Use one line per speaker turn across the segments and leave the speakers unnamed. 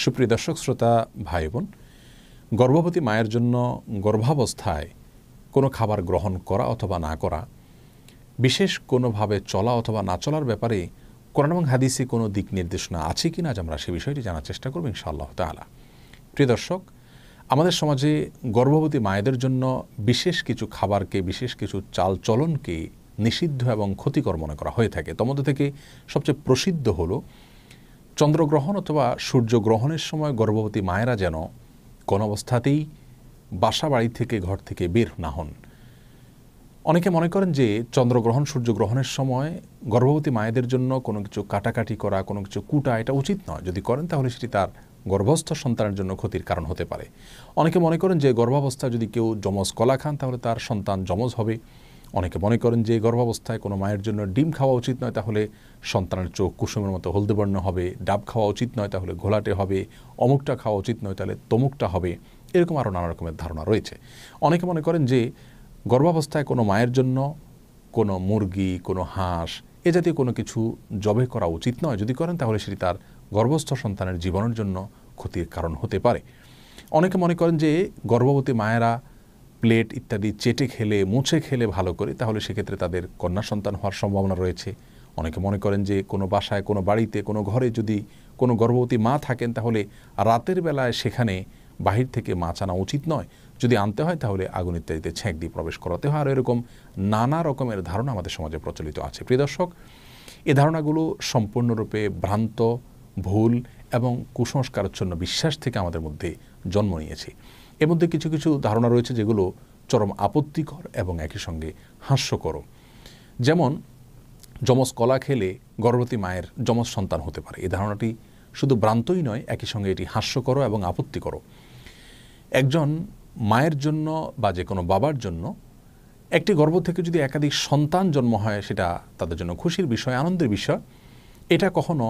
সুপ্রিয় দর্শক শ্রোতা ভাই বোন, গর্ভবতী মায়ের জন্য গর্ভাবস্থায় কোনো খাবার গ্রহণ করা অথবা না করা, বিশেষ কোনোভাবে চলা অথবা না চলার ব্যাপারে কোরআন এবং হাদিসে কোনো দিক নির্দেশনা আছে কি না, আমরা সে বিষয়টি জানার চেষ্টা করব ইনশাআল্লাহ তাআলা। প্রিয় দর্শক, আমাদের সমাজে গর্ভবতী মায়েদের জন্য বিশেষ কিছু খাবারকে, বিশেষ কিছু চাল চলনকে নিষিদ্ধ এবং ক্ষতিকর মনে করা হয়ে থাকে। তার মধ্যে থেকে সবচেয়ে প্রসিদ্ধ হলো চন্দ্রগ্রহণ অথবা সূর্যগ্রহণের সময় গর্ভবতী মায়েরা যেন কোনো অবস্থাতেই বাসা বাড়ি থেকে, ঘর থেকে বের না হন। অনেকে মনে করেন যে চন্দ্রগ্রহণ সূর্যগ্রহণের সময় গর্ভবতী মায়েদের জন্য কোনো কিছু কাটাকাটি করা, কোনো কিছু কুটা, এটা উচিত নয়। যদি করেন তাহলে সেটি তার গর্ভস্থ সন্তানের জন্য ক্ষতির কারণ হতে পারে। অনেকে মনে করেন যে গর্ভাবস্থায় যদি কেউ যমজ কলা খান তাহলে তার সন্তান যমজ হবে। অনেকে মনে করেন যে গর্ভাবস্থায় কোনো মায়ের জন্য ডিম খাওয়া উচিত নয়, তাহলে সন্তানের চোখ কুসুমের মতো হলদে বর্ণ হবে। ডাব খাওয়া উচিত নয়, তাহলে ঘোলাটে হবে। অমুকটা খাওয়া উচিত নয়, তাহলে তমুকটা হবে। এরকম আরও নানা রকমের ধারণা রয়েছে। অনেকে মনে করেন যে গর্ভাবস্থায় কোনো মায়ের জন্য কোনো মুরগি, কোনো হাঁস এ জাতীয় কোনো কিছু জবে করা উচিত নয়। যদি করেন তাহলে সেটি তার গর্ভস্থ সন্তানের জীবনের জন্য ক্ষতির কারণ হতে পারে। অনেকে মনে করেন যে গর্ভবতী মায়েরা প্লেট ইত্যাদি চেটে খেলে, মুছে খেলে ভালো করে, তাহলে সেক্ষেত্রে তাদের কন্যা সন্তান হওয়ার সম্ভাবনা রয়েছে। অনেকে মনে করেন যে কোনো বাসায়, কোনো বাড়িতে, কোনো ঘরে যদি কোনো গর্ভবতী মা থাকেন তাহলে রাতের বেলায় সেখানে বাহির থেকে মাছ আনা উচিত নয়। যদি আনতে হয় তাহলে আগুন ইত্যাদিতে ছ্যাঁক দিয়ে প্রবেশ করাতে হয়। আর এরকম নানা রকমের ধারণা আমাদের সমাজে প্রচলিত আছে। প্রিয় দর্শক, এই ধারণাগুলো সম্পূর্ণরূপে ভ্রান্ত, ভুল এবং কুসংস্কারাচ্ছন্ন বিশ্বাস থেকে আমাদের মধ্যে জন্ম নিয়েছে। এর মধ্যে কিছু কিছু ধারণা রয়েছে যেগুলো চরম আপত্তিকর এবং একই সঙ্গে হাস্যকর। যেমন যমজ কলা খেলে গর্ভবতী মায়ের যমজ সন্তান হতে পারে। এই ধারণাটি শুধু ভ্রান্তই নয়, একই সঙ্গে এটি হাস্যকর এবং আপত্তিকর। একজন মায়ের জন্য বা যে কোনো বাবার জন্য একটি গর্ভ থেকে যদি একাধিক সন্তান জন্ম হয়, সেটা তাদের জন্য খুশির বিষয়, আনন্দের বিষয়। এটা কখনো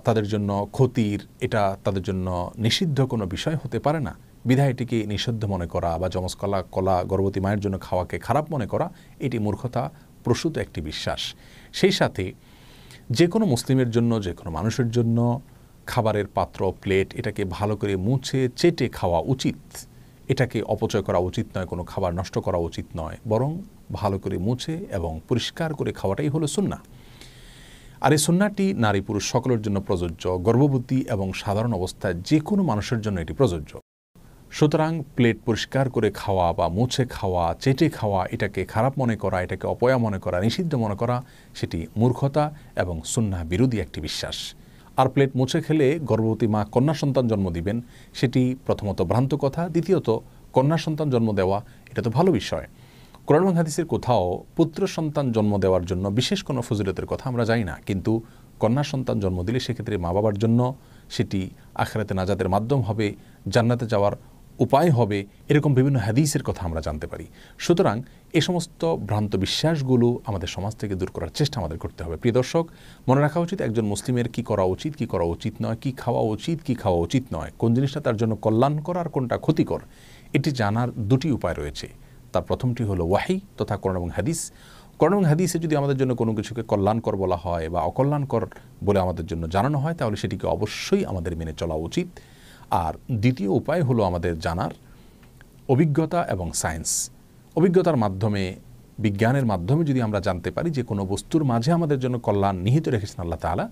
তাদের জন্য ক্ষতির, এটা তাদের জন্য নিষিদ্ধ কোনো বিষয় হতে পারে না। বিধায় এটিকে নিষিদ্ধ মনে করা বা যমজ কলা গর্ভবতী মায়ের জন্য খাওয়াকে খারাপ মনে করা, এটি মূর্খতা প্রসূত একটি বিশ্বাস। সেই সাথে যে কোনো মুসলিমের জন্য, যে কোনো মানুষের জন্য খাবারের পাত্র, প্লেট, এটাকে ভালো করে মুছে চেটে খাওয়া উচিত। এটাকে অপচয় করা উচিত নয়, কোনো খাবার নষ্ট করা উচিত নয়, বরং ভালো করে মুছে এবং পরিষ্কার করে খাওয়াটাই হলো সুন্নাহ। আর এই সুন্নাহটি নারী পুরুষ সকলের জন্য প্রযোজ্য। গর্ভবতী এবং সাধারণ অবস্থায় যে কোনো মানুষের জন্য এটি প্রযোজ্য। সুতরাং প্লেট পরিষ্কার করে খাওয়া বা মুছে খাওয়া, চেটে খাওয়া, এটাকে খারাপ মনে করা, এটাকে অপয়া মনে করা, নিষিদ্ধ মনে করা, সেটি মূর্খতা এবং সুন্নাহ বিরোধী একটি বিশ্বাস। আর প্লেট মুছে খেলে গর্ভবতী মা কন্যা সন্তান জন্ম দিবেন, সেটি প্রথমত ভ্রান্ত কথা। দ্বিতীয়ত, কন্যা সন্তান জন্ম দেওয়া এটা তো ভালো বিষয়। কোরআন এবং হাদিসের কোথাও পুত্র সন্তান জন্ম দেওয়ার জন্য বিশেষ কোনো ফজিলতের কথা আমরা জানি না, কিন্তু কন্যা সন্তান জন্ম দিলে সেক্ষেত্রে মা বাবার জন্য সেটি আখিরাতে নাজাতের মাধ্যম হবে, জান্নাতে যাওয়ার উপায় হবে, এরকম বিভিন্ন হাদিসের কথা আমরা জানতে পারি। সুতরাং এ সমস্ত ভ্রান্ত বিশ্বাসগুলো আমাদের সমাজ থেকে দূর করার চেষ্টা আমাদের করতে হবে। প্রিয় দর্শক, মনে রাখা উচিত একজন মুসলিমের কি করা উচিত, কি করা উচিত নয়, কি খাওয়া উচিত, কি খাওয়া উচিত নয়, কোন জিনিসটা তার জন্য কল্যাণকর আর কোনটা ক্ষতিকর, এটি জানার দুটি উপায় রয়েছে। তার প্রথমটি হলো ওয়াহি তথা কোরআন এবং হাদিস। কোরআন এবং হাদিসে যদি আমাদের জন্য কোনো কিছুকে কল্যাণকর বলা হয় বা অকল্যাণকর বলে আমাদের জন্য জানানো হয়, তাহলে সেটিকে অবশ্যই আমাদের মেনে চলা উচিত। আর দ্বিতীয় উপায় হলো আমাদের জানার অভিজ্ঞতা এবং সায়েন্স। অভিজ্ঞতার মাধ্যমে, বিজ্ঞানের মাধ্যমে যদি আমরা জানতে পারি যে কোনো বস্তুর মাঝে আমাদের জন্য কল্যাণ নিহিত রেখেছেন আল্লাহ তাআলা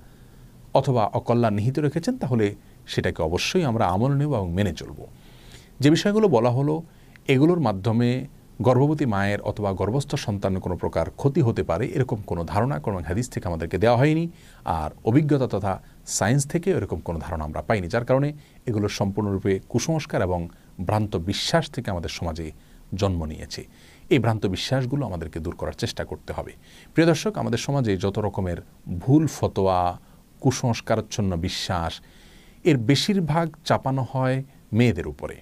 অথবা অকল্যাণ নিহিত রেখেছেন, তাহলে সেটাকে অবশ্যই আমরা আমল নেব এবং মেনে চলব। যে বিষয়গুলো বলা হলো, এগুলোর মাধ্যমে গর্ভবতী মায়ের অথবা গর্ভস্থ সন্তানের কোনো প্রকার ক্ষতি হতে পারে, এরকম কোনো ধারণা কোনো হাদিস থেকে আমাদেরকে দেওয়া হয়নি। আর অভিজ্ঞতা তথা সায়েন্স থেকে এরকম কোনো ধারণা আমরা পাইনি, যার কারণে এগুলো সম্পূর্ণরূপে কুসংস্কার এবং ভ্রান্ত বিশ্বাস থেকে আমাদের সমাজে জন্ম নিয়েছে। এই ভ্রান্ত বিশ্বাসগুলো আমাদেরকে দূর করার চেষ্টা করতে হবে। প্রিয় দর্শক, আমাদের সমাজে যত রকমের ভুল ফতোয়া, কুসংস্কারাচ্ছন্ন বিশ্বাস, এর বেশিরভাগ চাপানো হয় মেয়েদের উপরে।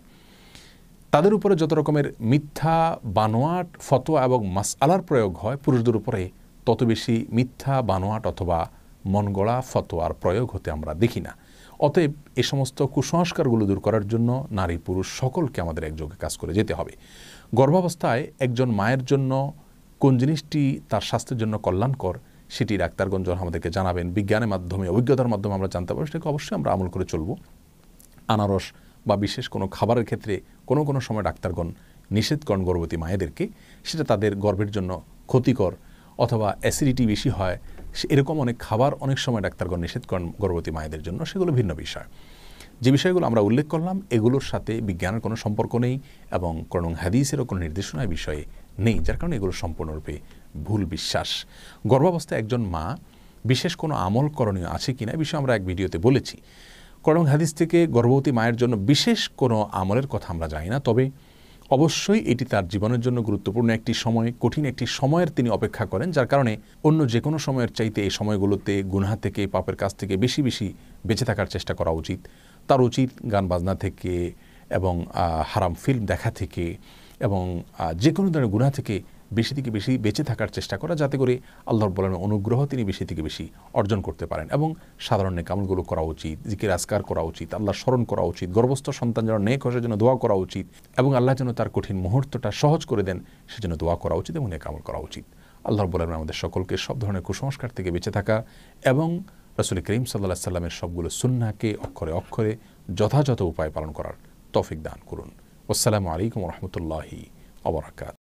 তাদের উপরে যত রকমের মিথ্যা, বানোয়াট ফতোয়া এবং মাসআলার প্রয়োগ হয়, পুরুষদের উপরে তত বেশি মিথ্যা, বানোয়াট অথবা মনগড়া ফতোয়ার প্রয়োগ হতে আমরা দেখি না। অতএব এ সমস্ত কুসংস্কারগুলো দূর করার জন্য নারী পুরুষ সকলকে আমাদের একযোগে কাজ করে যেতে হবে। গর্ভাবস্থায় একজন মায়ের জন্য কোন জিনিসটি তার স্বাস্থ্যের জন্য কল্যাণকর, সেটি ডাক্তারগণ আমাদেরকে জানাবেন। বিজ্ঞানের মাধ্যমে, অভিজ্ঞতার মাধ্যমে আমরা জানতে পারবো, সেটাকে অবশ্যই আমরা আমল করে চলব। আনারস বা বিশেষ কোনো খাবারের ক্ষেত্রে কোনো কোনো সময় ডাক্তারগণ নিষেধ করেন গর্ভবতী মায়েদেরকে, সেটা তাদের গর্ভের জন্য ক্ষতিকর অথবা অ্যাসিডিটি বেশি হয়, এরকম অনেক খাবার অনেক সময় ডাক্তারগণ নিষেধ করেন গর্ভবতী মায়েদের জন্য, সেগুলো ভিন্ন বিষয়। যে বিষয়গুলো আমরা উল্লেখ করলাম এগুলোর সাথে বিজ্ঞানের কোনো সম্পর্ক নেই এবং কোরআন হাদিসেরও কোনো নির্দেশনা বিষয়ে নেই, যার কারণে এগুলো সম্পূর্ণরূপে ভুল বিশ্বাস। গর্ভাবস্থায় একজন মা বিশেষ কোনো আমল করণীয় আছে কিনা এই বিষয়ে আমরা এক ভিডিওতে বলেছি। কোরআন হাদিস থেকে গর্ভবতী মায়ের জন্য বিশেষ কোনো আমলের কথা আমরা জানি না, তবে অবশ্যই এটি তার জীবনের জন্য গুরুত্বপূর্ণ একটি সময়, কঠিন একটি সময়ের তিনি অপেক্ষা করেন, যার কারণে অন্য যে কোনো সময়ের চাইতে এই সময়গুলোতে গুনাহ থেকে, পাপের কাছ থেকে বেশি বেশি বেঁচে থাকার চেষ্টা করা উচিত। তার উচিত গান বাজনা থেকে এবং হারাম ফিল্ম দেখা থেকে এবং যে কোনো ধরনের গুনাহ থেকে বেশি থেকে বেশি বেঁচে থাকার চেষ্টা করা, যাতে করে আল্লাহ রাব্বুল আলামিনের অনুগ্রহ তিনি বেশি থেকে বেশি অর্জন করতে পারেন। এবং সাধারণ নেক আমলগুলো করা উচিত, জিকির আজকার করা উচিত, আল্লাহর স্মরণ করা উচিত, গর্ভস্থ সন্তান যেন নেক হয় সেজন্য দোয়া করা উচিত এবং আল্লাহ যেন তার কঠিন মুহূর্তটা সহজ করে দেন সেজন্য দোয়া করা উচিত এবং নেক আমল করা উচিত। আল্লাহ রাব্বুল আলামিন আমাদের সকলকে সব ধরনের কুসংস্কার থেকে বেঁচে থাকা এবং রাসূল করিম সাল্লাল্লাহু আলাইহি সাল্লামের সবগুলো সুন্নাহকে অক্ষরে অক্ষরে যথাযথ উপায়ে পালন করার তৌফিক দান করুন। আসসালামু আলাইকুম ওয়া রাহমাতুল্লাহি ওয়া বারাকাতুহু।